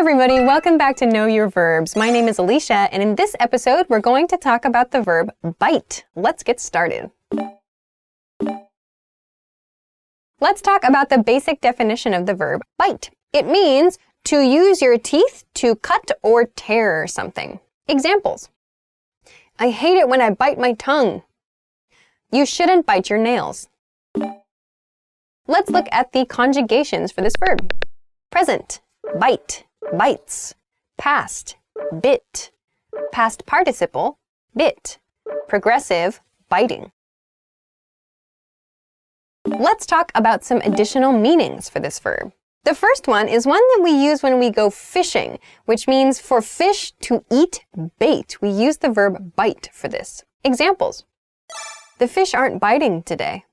everybody, welcome back to Know Your Verbs. My name is Alicia, and in this episode, we're going to talk about the verb bite. Let's get started. Let's talk about the basic definition of the verb bite. It means to use your teeth to cut or tear something. Examples. I hate it when I bite my tongue. You shouldn't bite your nails. Let's look at the conjugations for this verb. Present, bite, bites. Past, bit. Past participle, bit. Progressive, biting. Let's talk about some additional meanings for this verb. The first one is one that we use when we go fishing, which means for fish to eat bait. We use the verb bite for this. Examples. The fish aren't biting today.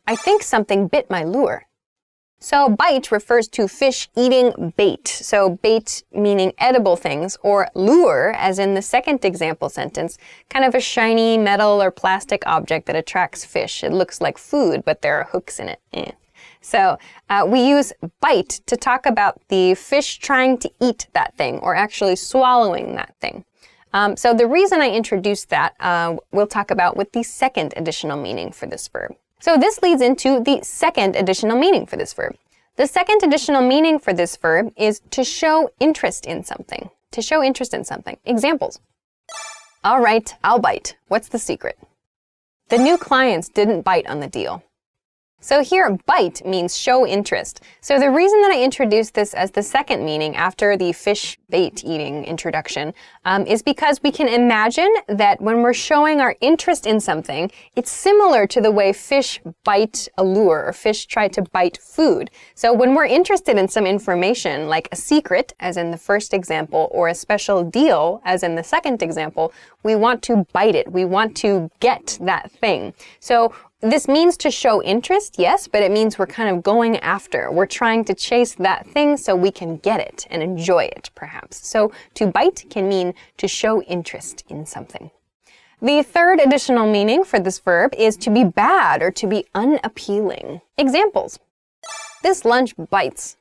I think something bit my lure. So bite refers to fish eating bait. So bait meaning edible things, or lure, as in the second example sentence, kind of a shiny metal or plastic object that attracts fish. It looks like food, but there are hooks in it. So we use bite to talk about the fish trying to eat that thing, or actually swallowing that thing. So the reason I introduced that, we'll talk about with the second additional meaning for this verb. So this leads into the second additional meaning for this verb. The second additional meaning for this verb is to show interest in something. To show interest in something. Examples. All right, I'll bite. What's the secret? The new clients didn't bite on the deal. So here, bite means show interest. So the reason that I introduced this as the second meaning after the fish bait eating introduction is because we can imagine that when we're showing our interest in something, it's similar to the way fish bite a lure or fish try to bite food. So when we're interested in some information, like a secret, as in the first example, or a special deal, as in the second example, we want to bite it. We want to get that thing. So this means to show interest, yes, but it means we're kind of going after. We're trying to chase that thing so we can get it and enjoy it, perhaps. So to bite can mean to show interest in something. The third additional meaning for this verb is to be bad or to be unappealing. Examples. This lunch bites.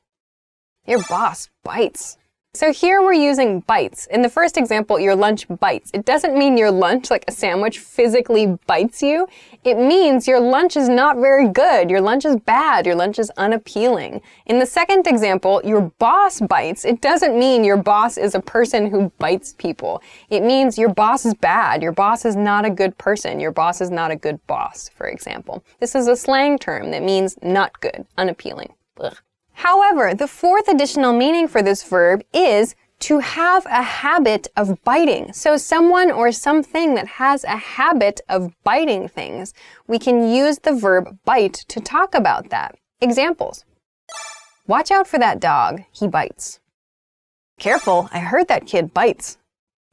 Your boss bites. So here we're using bites. In the first example, your lunch bites. It doesn't mean your lunch, like a sandwich, physically bites you. It means your lunch is not very good. Your lunch is bad. Your lunch is unappealing. In the second example, your boss bites. It doesn't mean your boss is a person who bites people. It means your boss is bad. Your boss is not a good person. Your boss is not a good boss, for example. This is a slang term that means not good, unappealing. Ugh. However, the fourth additional meaning for this verb is to have a habit of biting. So someone or something that has a habit of biting things, we can use the verb bite to talk about that. Examples. Watch out for that dog, he bites. Careful, I heard that kid bites.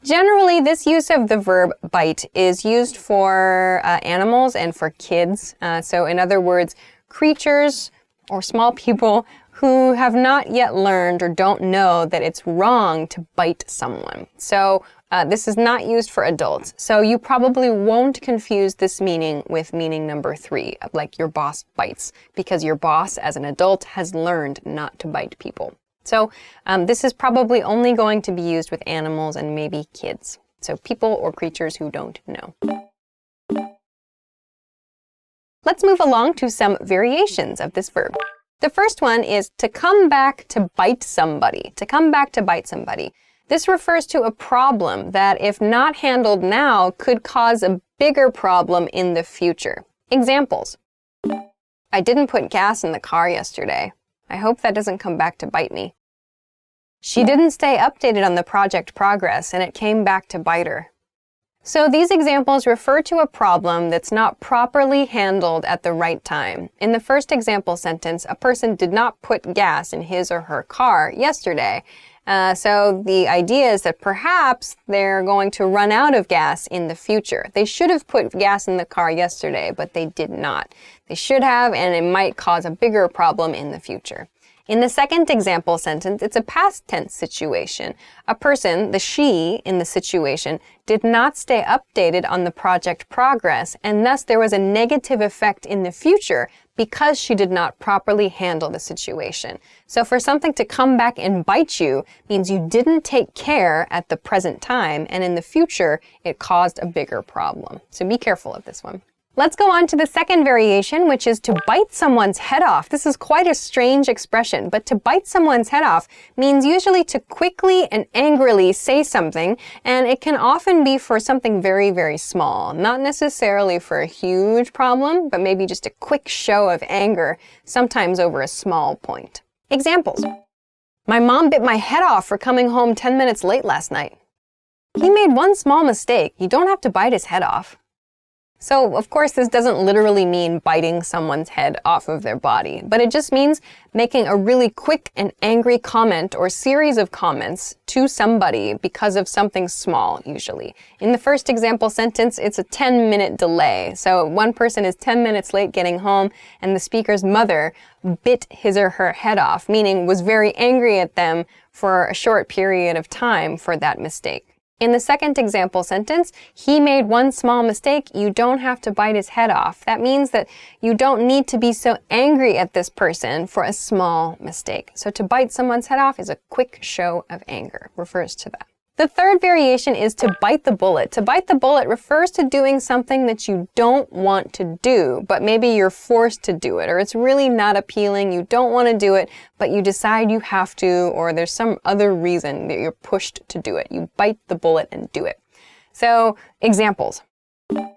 Generally, this use of the verb bite is used for animals and for kids. So in other words, creatures or small people who have not yet learned or don't know that it's wrong to bite someone. So this is not used for adults. So you probably won't confuse this meaning with meaning number 3, like your boss bites, because your boss as an adult has learned not to bite people. So this is probably only going to be used with animals and maybe kids. So people or creatures who don't know. Let's move along to some variations of this verb. The first one is to come back to bite somebody. To come back to bite somebody. This refers to a problem that, if not handled now, could cause a bigger problem in the future. Examples. I didn't put gas in the car yesterday. I hope that doesn't come back to bite me. She didn't stay updated on the project progress, and it came back to bite her. So these examples refer to a problem that's not properly handled at the right time. In the first example sentence, a person did not put gas in his or her car yesterday. So the idea is that perhaps they're going to run out of gas in the future. They should have put gas in the car yesterday, but they did not. They should have, and it might cause a bigger problem in the future. In the second example sentence, it's a past tense situation. A person, the she in the situation, did not stay updated on the project progress, and thus there was a negative effect in the future because she did not properly handle the situation. So for something to come back and bite you means you didn't take care at the present time, and in the future, it caused a bigger problem. So be careful of this one. Let's go on to the second variation, which is to bite someone's head off. This is quite a strange expression, but to bite someone's head off means usually to quickly and angrily say something, and it can often be for something very, very small. Not necessarily for a huge problem, but maybe just a quick show of anger, sometimes over a small point. Examples. My mom bit my head off for coming home 10 minutes late last night. He made one small mistake. You don't have to bite his head off. So, of course, this doesn't literally mean biting someone's head off of their body, but it just means making a really quick and angry comment or series of comments to somebody because of something small, usually. In the first example sentence, it's a 10-minute delay. So one person is 10 minutes late getting home, and the speaker's mother bit his or her head off, meaning was very angry at them for a short period of time for that mistake. In the second example sentence, he made one small mistake, you don't have to bite his head off. That means that you don't need to be so angry at this person for a small mistake. So to bite someone's head off is a quick show of anger, refers to that. The third variation is to bite the bullet. To bite the bullet refers to doing something that you don't want to do, but maybe you're forced to do it, or it's really not appealing, you don't want to do it, but you decide you have to, or there's some other reason that you're pushed to do it. You bite the bullet and do it. So, examples.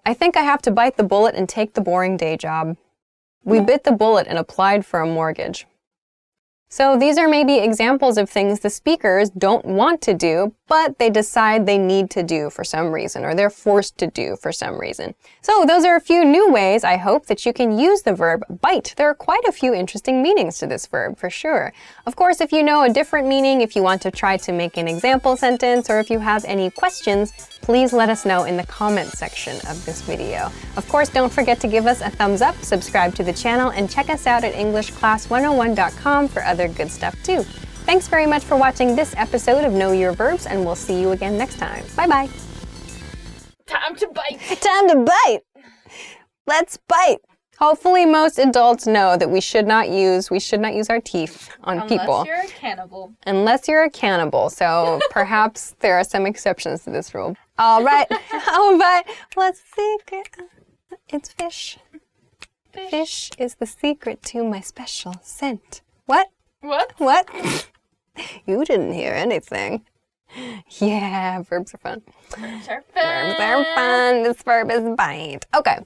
I think I have to bite the bullet and take the boring day job. We bit the bullet and applied for a mortgage. So these are maybe examples of things the speakers don't want to do, but they decide they need to do for some reason, or they're forced to do for some reason. So those are a few new ways, I hope, that you can use the verb bite. There are quite a few interesting meanings to this verb, for sure. Of course, if you know a different meaning, if you want to try to make an example sentence, or if you have any questions, please let us know in the comment section of this video. Of course, don't forget to give us a thumbs up, subscribe to the channel, and check us out at EnglishClass101.com for other good stuff too. Thanks very much for watching this episode of Know Your Verbs, and we'll see you again next time. Bye-bye. Time to bite. Time to bite. Let's bite. Hopefully most adults know that we should not use our teeth on people. Unless you're a cannibal. Unless you're a cannibal. So perhaps there are some exceptions to this rule. All right. All right. What's the secret? It's fish. Fish is the secret to my special scent. What? What? What? You didn't hear anything. Yeah, verbs are fun. Verbs are fun. Verbs are fun. This verb is bite. Okay.